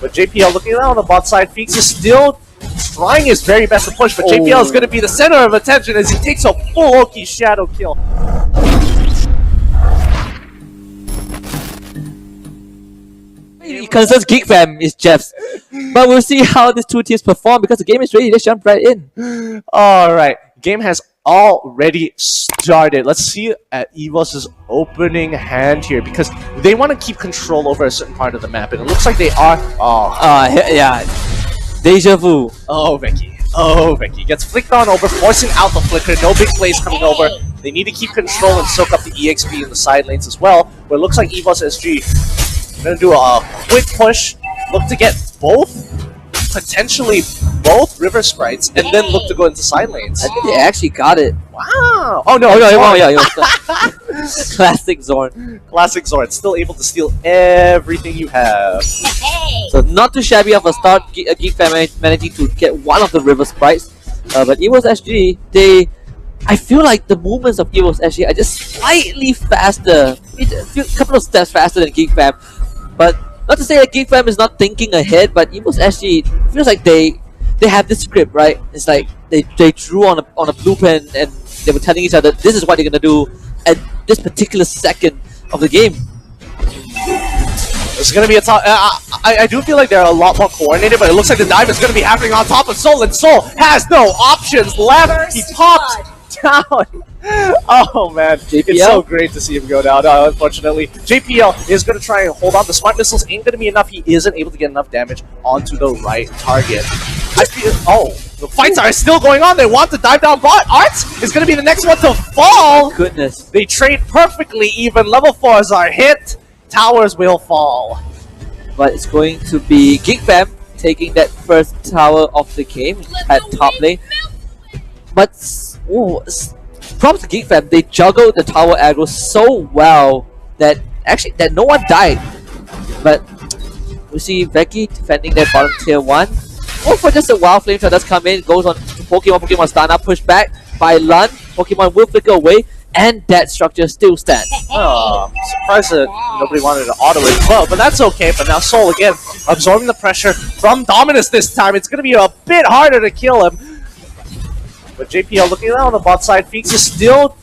But JPL looking out on the bot side, Feeks is still trying his very best to push, but JPL is going to be the center of attention as he takes a full Oki shadow kill. Concerns Geekfam is Jeff's. But we'll see how these two teams perform because the game is ready. Let's jump right in. Alright, game has already started. Let's see at Evos' opening hand here because they want to keep control over a certain part of the map, and it looks like they are. Yeah. Deja vu. Oh, Becky. Oh, Becky. Gets flicked on over, forcing out the flicker. No big plays coming over. They need to keep control and soak up the EXP in the side lanes as well. But it looks like Evos SG going to do a quick push. Look to get potentially both river sprites, and then look to go into side lanes. I think they actually got it. Wow. Oh, no. Classic Zorn. Classic Zorn. Still able to steal everything you have. So not too shabby of a start. Geekfam managing to get one of the river sprites. But Evos SG, I feel like the movements of Evos SG are just slightly faster. A couple of steps faster than Geekfam. But not to say that Geekfam is not thinking ahead, but Evos SG feels like they have this script, right? It's like they drew on a blueprint and they were telling each other this is what they're gonna do at this particular second of the game. It's gonna be a tough. I do feel like they're a lot more coordinated, but it looks like the dive is gonna be happening on top of Soul, and Soul has no options left. He pops down. Oh man, JPL? It's so great to see him go down. Unfortunately, JPL is going to try and hold on. The smart missiles ain't going to be enough. He isn't able to get enough damage onto the right target. I feel. Oh, the fights are still going on. They want to dive down bot. Arts is going to be the next one to fall. Goodness. They trade perfectly even. Level 4s are hit. Towers will fall. But it's going to be Geekfam taking that first tower of the game at top lane. But props to Geekfam, they juggled the tower aggro so well that no one died. But we see Becky defending that bottom tier 1. Or for just a wild flame shot does come in, goes on to Pokemon stun up, pushed back by Lun. Pokemon will flicker away, and that structure still stands. Surprised that nobody wanted to auto it well, but that's okay. But now Soul again absorbing the pressure from Dominus this time. It's going to be a bit harder to kill him. But JPL looking out on the bot side, Feeks is still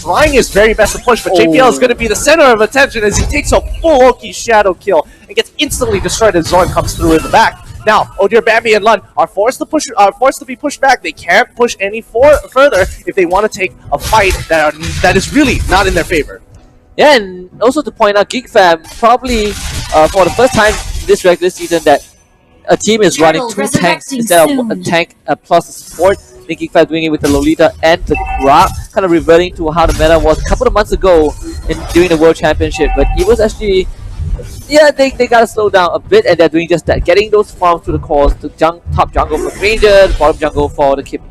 trying his very best to push, but JPL is going to be the center of attention as he takes a full Oki shadow kill and gets instantly destroyed as Zorn comes through in the back. Now, Oh Dear Bambi and Lun are forced to be pushed back. They can't push any further if they want to take a fight that is really not in their favor. Yeah, and also to point out, Geekfam probably for the first time this regular season that a team is running 2 tanks instead of a tank plus a support. Geekfam doing it with the Lolita and the Grok, kind of reverting to how the meta was a couple of months ago during the World Championship. But it was actually, yeah, they gotta slow down a bit, and they're doing just that, getting those farms to the cores, the top jungle for Ranger, the bottom jungle for the Kip.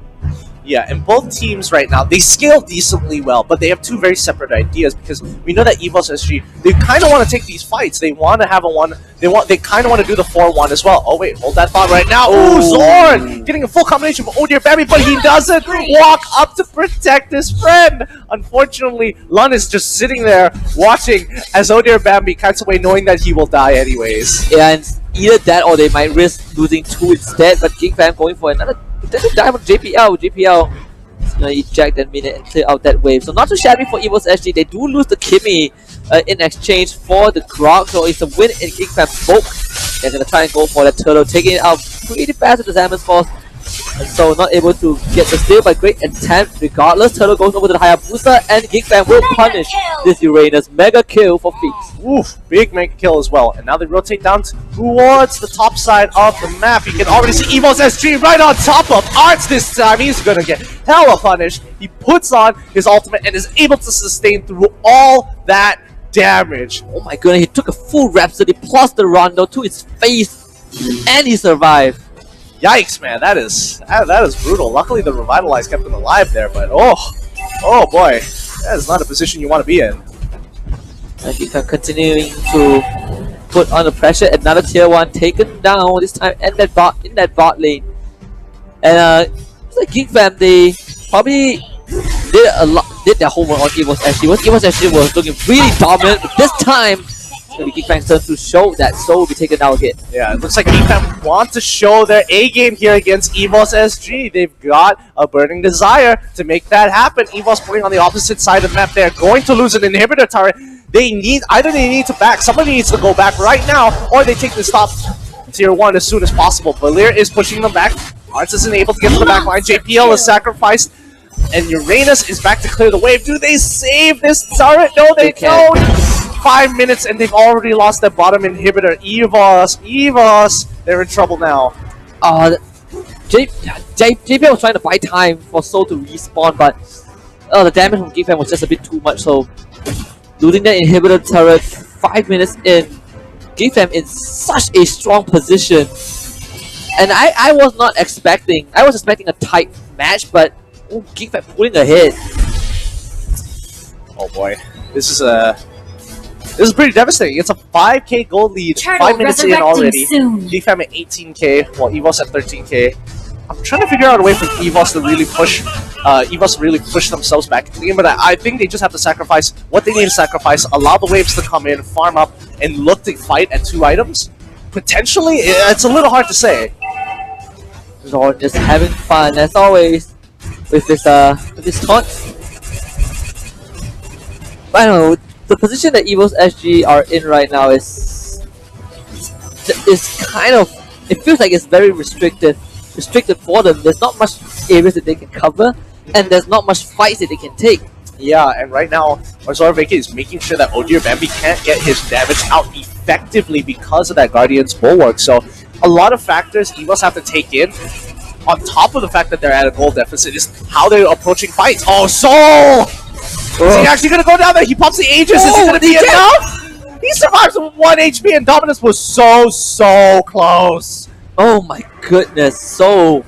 Yeah, and both teams right now, they scale decently well, but they have two very separate ideas because we know that Evos SG, they kind of want to take these fights. They want to have a one. They kind of want to do the 4-1 as well. Oh wait, hold that thought right now. Ooh, Zorn getting a full combination of Oh Dear Bambi, but he doesn't walk up to protect his friend. Unfortunately, Lun is just sitting there watching as Oh Dear Bambi cuts away, knowing that he will die anyways. Yeah, and either that or they might risk losing 2 instead. But Geekfam going for another. Potential dive on JPL. JPL is going to eject that minute and clear out that wave. So not too shabby for Evos SG. They do lose the Kimmy in exchange for the Grok. So it's a win in Geekfam's book. They're going to try and go for that Turtle, taking it out pretty fast with the Salmon Force. And so not able to get the steal, but great attempt regardless. Turtle goes over to the Hayabusa, and Geekfam will punish this Uranus. Mega kill for Feeks. Oof, big mega kill as well. And now they rotate down towards the top side of the map. You can already see Evos SG right on top of Arts this time. He's going to get hella punished. He puts on his ultimate and is able to sustain through all that damage. Oh my goodness, he took a full Rhapsody plus the Rondo to his face, and he survived. Yikes, man, that is brutal. Luckily, the Revitalize kept him alive there, but oh boy, that is not a position you want to be in. Geekfam continuing to put on the pressure. Another tier 1 taken down this time in that bot lane. And it's like Geekfam, they probably did their homework on Evos SG. Evos SG was looking really dominant, but this time It's going to be Geekfam's turn to show that Soul will be taken down again. Yeah, it looks like Geekfam want to show their A-game here against Evos SG. They've got a burning desire to make that happen. Evos playing on the opposite side of the map. They're going to lose an inhibitor turret. Either they need to back, somebody needs to go back right now, or they take this top tier 1 as soon as possible. Valir is pushing them back. Arts isn't able to get to the back line. JPL is sacrificed, and Uranus is back to clear the wave. Do they save this turret? No, they don't. 5 minutes, and they've already lost their bottom inhibitor. Evos, they're in trouble now. JPL was trying to buy time for Soul to respawn, but the damage from Geekfam was just a bit too much, so losing that inhibitor turret 5 minutes in, Geekfam in such a strong position. And I was not expecting, I was expecting a tight match, but Geekfam pulling ahead. Oh boy, this is pretty devastating. It's a 5k gold lead, 5 minutes in already. Geekfam at 18k, while Evos at 13k. I'm trying to figure out a way for Evos to really push themselves back into the game, but I think they just have to sacrifice what they need to sacrifice, allow the waves to come in, farm up, and look to fight at 2 items. Potentially, it's a little hard to say. Zorn just having fun as always with this taunt. I don't know, the position that Evos SG are in right now is kind of, it feels like it's very restricted for them. There's not much areas that they can cover, and there's not much fights that they can take. Yeah, and right now, Marzora is making sure that Odir Bambi can't get his damage out effectively because of that Guardian's Bulwark. So, a lot of factors Evos have to take in. On top of the fact that they're at a goal deficit is how they're approaching fights. Oh, Soul! Is he actually going to go down there? He pops the Aegis. Is he going to be enough? He survives with 1 HP, and Dominus was so close. Oh my goodness, Soul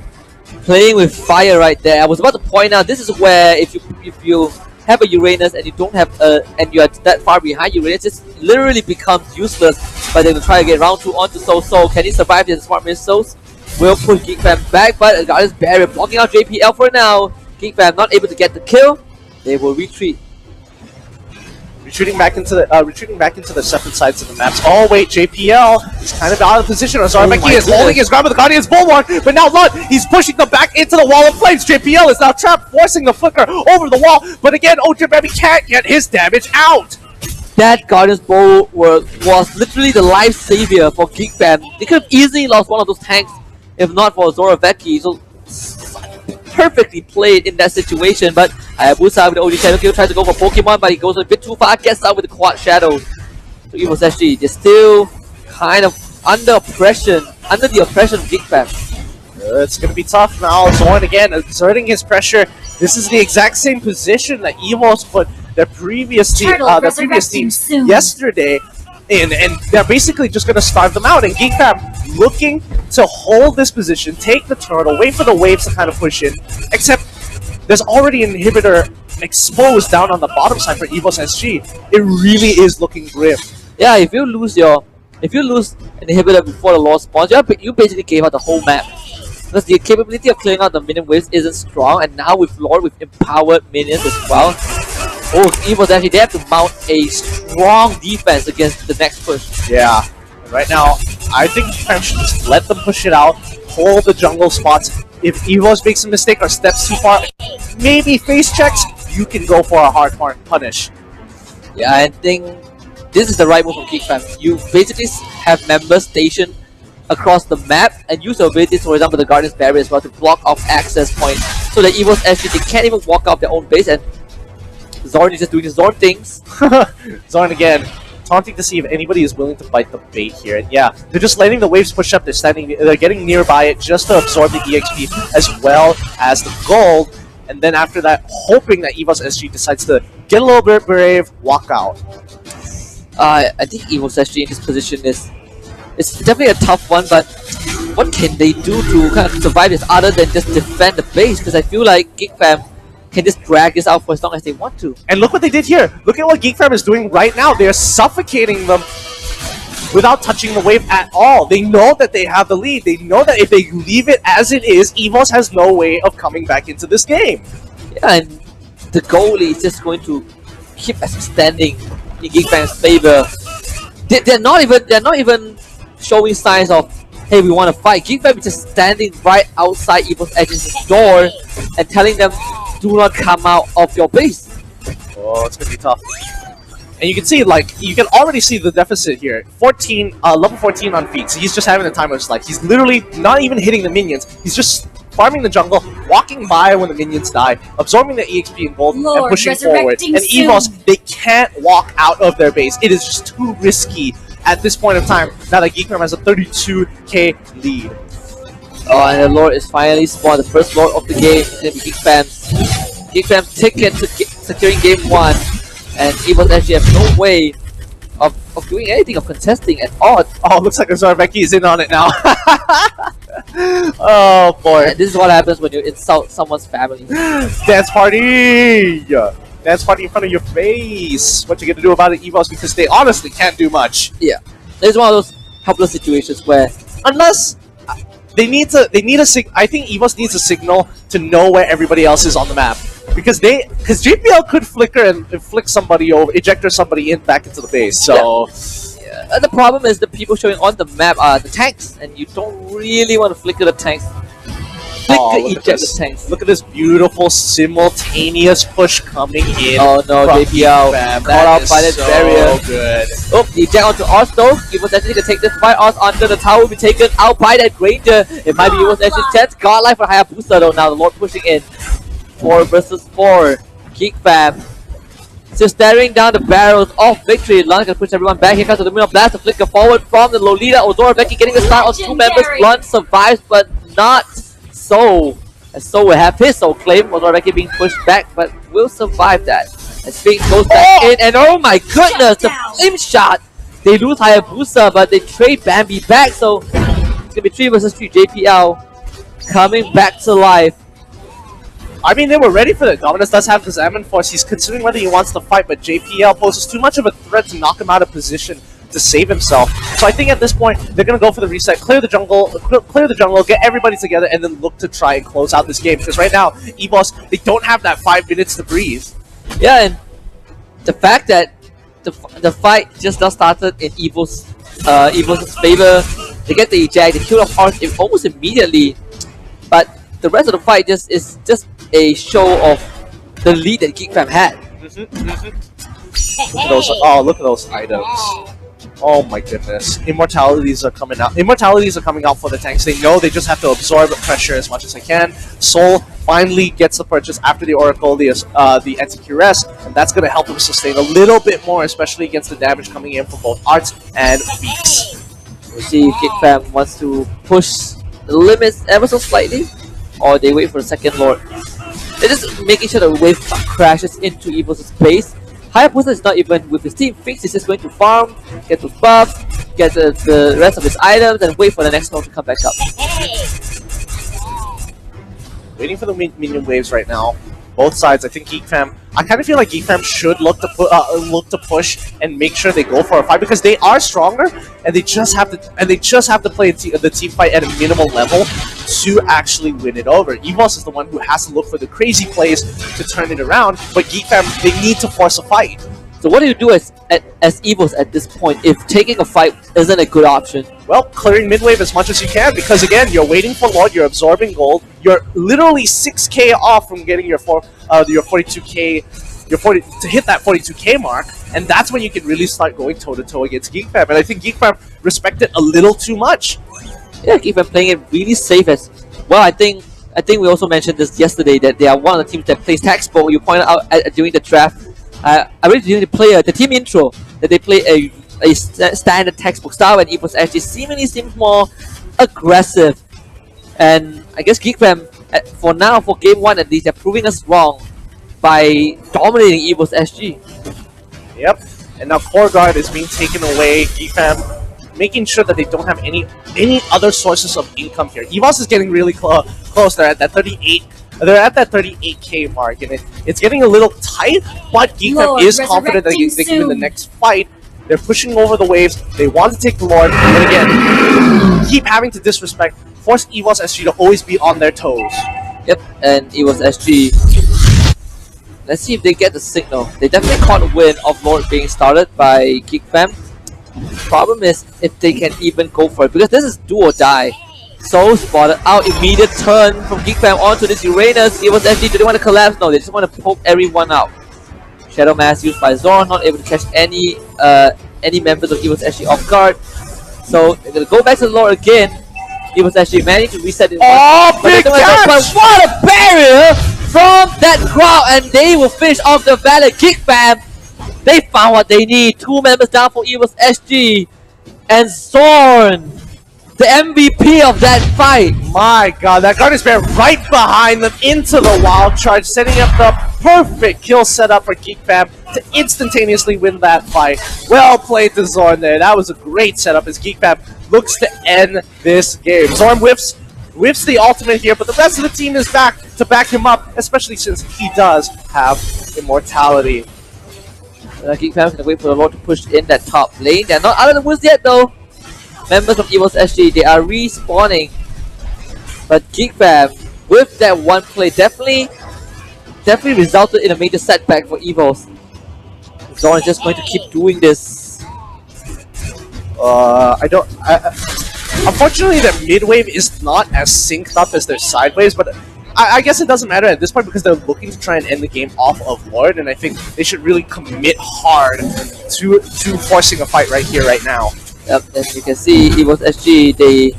playing with fire right there. I was about to point out, this is where if you have a Uranus and you don't have and you are that far behind, Uranus just literally becomes useless. But they're gonna try to get round 2 onto Soul. Soul, can he survive the smart missiles? Will push Geekfam back, but got his barrier blocking out JPL for now. Geekfam not able to get the kill. They will retreat. Retreating back into the separate sides of the maps. Oh wait, JPL is kind of out of position. Zorveki is holding his ground with the Guardian's Bulwark, but now Lud, he's pushing them back into the wall of flames. JPL is now trapped, forcing the flicker over the wall, but again, Odirbaby can't get his damage out. That Guardian's Bulwark was literally the life savior for Geekfam. They could have easily lost one of those tanks if not for Zoroveki. So perfectly played in that situation, but Hayabusa with the OG Shadow Kill tries to go for Pokemon, but he goes a bit too far, gets out with the Quad Shadow. So Evos SG, they're still kind of under the oppression of Geekfam. It's going to be tough now. Zorn again exerting his pressure. This is the exact same position that Evos put their previous teams yesterday in, and they're basically just going to starve them out. And Geekfam looking to hold this position, take the turtle, wait for the waves to kind of push in, except there's already an inhibitor exposed down on the bottom side for Evos SG. It really is looking grim. Yeah, if you lose an inhibitor before the Lord spawns, you basically gave out the whole map. Because the capability of clearing out the minion waves isn't strong, and now with Lord with empowered minions as well, Evos SG, they have to mount a strong defense against the next push. Yeah, and right now, I think Geekfam should just let them push it out, hold the jungle spots. If Evos makes a mistake or steps too far, maybe face checks, you can go for a hard punish. Yeah, I think this is the right move from Geekfam. You basically have members stationed across the map and use your abilities, for example, the Guardian's Barrier as well, to block off access points so that Evos SG, they can't even walk out their own base, and Zorn is just doing Zorn things. Zorn again, taunting to see if anybody is willing to bite the bait here. And yeah, they're just letting the waves push up. They're getting nearby it just to absorb the EXP as well as the gold. And then after that, hoping that Evos SG decides to get a little bit brave, walk out. I think Evos SG in this position it's definitely a tough one, but what can they do to kind of survive this other than just defend the base? Because I feel like Geekfam can just drag this out for as long as they want to. And look what they did here. Look at what Geekfam is doing right now. They're suffocating them without touching the wave at all. They know that they have the lead. They know that if they leave it as it is, Evos has no way of coming back into this game. Yeah, and the goalie is just going to keep extending in Geekfam's favor. They're not even showing signs of, hey, we want to fight. Geekfam is just standing right outside Evos Edge's door and telling them, do not come out of your base. Oh, it's gonna be tough. And you can see, like, you can already see the deficit here. 14, level 14 on feet. So he's just having the time of his life. He's literally not even hitting the minions. He's just farming the jungle, walking by when the minions die, absorbing the EXP and gold, and pushing forward. And Evos, they can't walk out of their base. It is just too risky at this point in time, now that Geekfam has a 32k lead. Oh, and the Lord is finally spawned. The first Lord of the game is going to be Geekfam's ticket to securing game 1. And Evos actually have no way of doing anything, of contesting at all. Oh, looks like Azarbeki is in on it now. Oh boy. And this is what happens when you insult someone's family. Dance party! Dance party in front of your face. What you gonna do about it, Evos? Because they honestly can't do much. Yeah. It's one of those helpless situations where, unless I think Evos needs a signal to know where everybody else is on the map. Because JPL could flicker and flick somebody over, ejector somebody back into the base. So yeah. And the problem is the people showing on the map are the tanks, and you don't really want to flicker the tanks. Eject the tanks. Look at this beautiful simultaneous push coming in. Oh no, JPL caught out by that barrier. Good. Oh, the eject onto Oz though. Evos actually can take this fight. Oz under the tower will be taken out by that Granger. It might be Evos actually chance. Godlike for Hayabusa though. Now the Lord pushing in. 4 versus 4. Geekfam still staring down the barrels of victory. Lund can push everyone back. Here comes the Luminal Blast to flicker forward from the Lolita. Ozoroveki getting the start on 2 members. Lund survives, but not so. And so will have his soul claim. Ozoroveki being pushed back, but will survive that. As Sphinx goes back in, and oh my goodness, the flame shot! They lose Hayabusa, but they trade Bambi back, so it's gonna be 3 versus 3. JPL coming back to life. I mean, they were ready for it. Dominus does have his Ammon Force. He's considering whether he wants to fight, but JPL poses too much of a threat to knock him out of position to save himself. So I think at this point, they're going to go for the reset, clear the jungle, get everybody together, and then look to try and close out this game. Because right now, Evos, they don't have that 5 minutes to breathe. Yeah, and the fact that the fight just started in Evos' favor, they get the eject, they kill off Orange almost immediately, but the rest of the fight is just a show of the lead that Geekfam had. Look at those items. Oh my goodness. Immortalities are coming out. Immortalities are coming out for the tanks. They know they just have to absorb pressure as much as they can. Soul finally gets the purchase after the Oracle, the anti-QRS, and that's going to help him sustain a little bit more, especially against the damage coming in from both Arts and Beaks. We see Geekfam wants to push the limits ever so slightly, or they wait for the second Lord. They're just making sure the wave crashes into Evos' base. Hayabusa is not even with his team. Sphinx is just going to farm, get those buffs, get the rest of his items, and wait for the next Lord to come back up. Waiting for the minion waves right now. Both sides, I think Geekfam. I kind of feel like Geekfam should look to push and make sure they go for a fight because they are stronger and they just have to play the team fight at a minimal level to actually win it over. Evos is the one who has to look for the crazy plays to turn it around, but Geekfam, they need to force a fight. So what do you do as Evos at this point if taking a fight isn't a good option? Well, clearing mid-wave as much as you can, because again, you're waiting for Lord, you're absorbing gold, you're literally 6k off from getting your 42k, to hit that 42k mark, and that's when you can really start going toe-to-toe against Geekfam, and I think Geekfam respect it a little too much. Yeah, Geekfam playing it really safe as well. I think we also mentioned this yesterday, that they are one of the teams that plays Taxpo. You pointed out during the draft. I really didn't play the team intro, that they play a standard textbook style, and Evos actually seemingly seems more aggressive. And I guess Geekfam, for now, for game 1 at least, they're proving us wrong by dominating Evos SG. Yep, and now Core Guard is being taken away. Geekfam making sure that they don't have any other sources of income here. Evos is getting really close. They're at that 38k mark, and it's getting a little tight, but Geekfam is confident that they can win the next fight. They're pushing over the waves, they want to take the Lord, but again, keep having to disrespect, force Evos SG to always be on their toes. Yep, and Evos SG, let's see if they get the signal. They definitely caught wind of Lord being started by Geekfam. Problem is if they can even go for it, because this is do or die. So spotted out, immediate turn from Geekfam onto this Uranus. Evos SG, do they want to collapse? No, they just want to poke everyone out. Shadow Mask used by Zorn, not able to catch any members of Evos SG off guard. So they're gonna go back to the lore again. Evos SG managed to reset it. Oh, big catch! What a barrier from that crowd, and they will finish off the Valor. Geekfam, they found what they need. 2 members down for Evos SG, and Zorn, the MVP of that fight. My god, that Guardian Spirit right behind them into the Wild Charge, setting up the perfect kill setup for Geekfam to instantaneously win that fight. Well played to Zorn there. That was a great setup as Geekfam looks to end this game. Zorn whiffs the ultimate here, but the rest of the team is back to back him up, especially since he does have immortality. Geekfam's gonna wait for the Lord to push in that top lane. They're not out of the woods yet though. Members of Evos SG, they are respawning. But Geekfam, with that one play, definitely resulted in a major setback for Evos. Zorn is just going to keep doing this. Unfortunately, their mid wave is not as synced up as their side waves, but I guess it doesn't matter at this point because they're looking to try and end the game off of Lord, and I think they should really commit hard to forcing a fight right here, right now. Yep, as you can see, Evos SG, they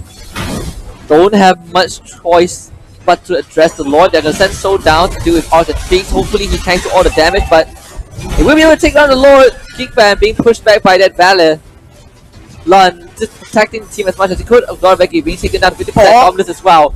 don't have much choice but to address the Lord. They're going to send Soul down to deal with all the things. Hopefully he tanks all the damage, but he will be able to take down the Lord. Geekfam being pushed back by that Valor. Lun just protecting the team as much as he could. Becky being taken down 50% Dominus as well.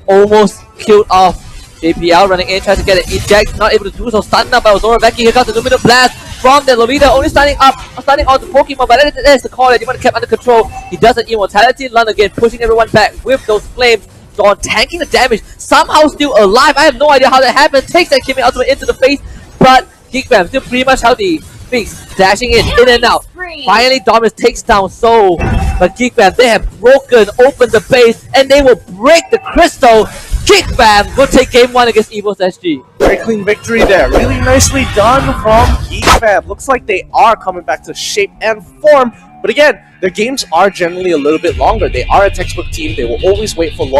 Almost killed off. JPL running in, tries to get an eject, not able to do so. Stunned up by Becky. Here comes the Luminous Blast from the Lolita, only starting on the Pokemon, but that is the call that you want to keep under control. He does an immortality. Lun again pushing everyone back with those flames. Zorn tanking the damage, somehow still alive. I have no idea how that happened. Takes that Kimi ultimate into the face, but Geekfam still pretty much healthy. Finks dashing in and out. Finally, Dominus takes down Soul, but Geekfam, they have broken open the base and they will break the crystal. Geekfam will take game 1 against Evos SG. Very clean victory there. Really nicely done from Geekfam. Looks like they are coming back to shape and form. But again, their games are generally a little bit longer. They are a textbook team. They will always wait for Lord